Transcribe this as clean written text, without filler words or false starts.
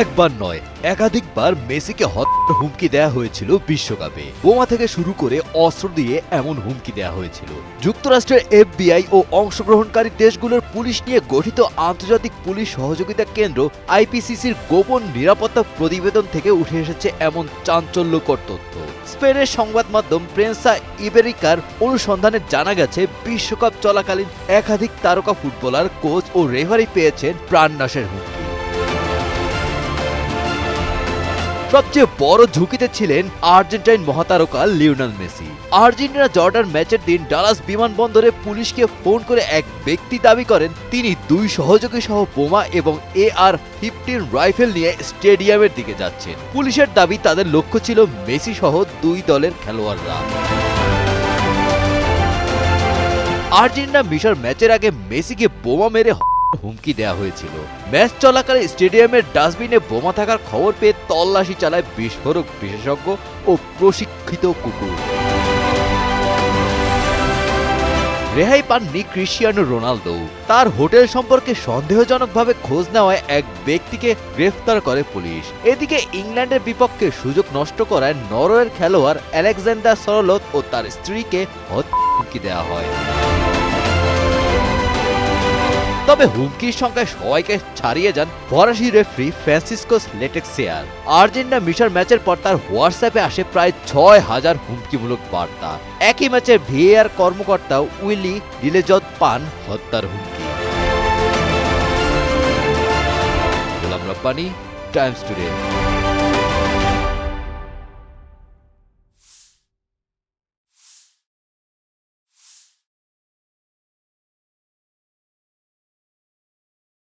একবার নয়, একাধিকবার মেসিকে হত্যার হুমকি দেয়া হয়েছিল বিশ্বকাপে। বোমা থেকে শুরু করে অস্ত্র দিয়ে এমন হুমকি দেয়া হয়েছিল। যুক্তরাষ্ট্রের FBI ও অংশগ্রহণকারী দেশগুলোর পুলিশ নিয়ে গঠিত আন্তর্জাতিক পুলিশ সহযোগিতা কেন্দ্র IPCCর গোপন নিরাপত্তা প্রতিবেদন থেকে উঠে এসেছে এমন চাঞ্চল্যকর তথ্য। স্পেনের সংবাদ মাধ্যম প্রেন্সা ইবেরিকার অনুসন্ধানে জানা গেছে, বিশ্বকাপ চলাকালীন একাধিক তারকা ফুটবলার, কোচ ও রেফারি পেয়েছেন প্রাণনাশের হুমকি। সবচেয়ে বড় ঝুঁকিতে ছিলেন আর্জেন্টাইন মহাতারকা লিওনেল মেসি। আর্জেন্টিনা জর্ডান ম্যাচের দিন ডালাস বিমানবন্দরে পুলিশকে ফোন করে এক ব্যক্তি দাবি করেন তিনি 2 সহযোগী সহ বোমা এবং AR-15 রাইফেল নিয়ে স্টেডিয়ামের দিকে যাচ্ছেন। পুলিশের দাবি তাদের লক্ষ্য ছিল মেসি সহ 2 দলের খেলোয়াড়রা। আর্জেন্টিনা মিশর ম্যাচের আগে মেসিকে বোমা মেরে হুমকি দেয়া হয়েছিল। ম্যাচ চলাকালে স্টেডিয়ামের ডাস্টবিনে বোমা থাকার খবর পেয়ে তল্লাশি চালায় বিস্ফোরক বিশেষজ্ঞ ও প্রশিক্ষিত কুকুর। রেহাই পাননি ক্রিশ্চিয়ানো রোনালদো। তার হোটেল সম্পর্কে সন্দেহজনকভাবে খোঁজ নেওয়ায় এক ব্যক্তিকে গ্রেফতার করে পুলিশ। এদিকে ইংল্যান্ডের বিপক্ষে সুযোগ নষ্ট করায় নরওয়ের খেলোয়াড় আলেকজান্ডার সরলথ ও তার স্ত্রীকে হত্যার হুমকি দেওয়া হয়। তবে হুমকির সংখ্যায় সবাইকে ছাড়িয়ে যান ফরাসি রেফারি ফ্রান্সিসকো লেটেক্সিয়ার। আর্জেন্টিনা মিশর ম্যাচের পর তার হোয়াটসঅ্যাপে আসে প্রায় 6000 হুমকিমূলক বার্তা। একই ম্যাচের VAR কর্মকর্তা উইলি ডিলেজদ পান হত্যার হুমকি। Golam Rabbani, Times today.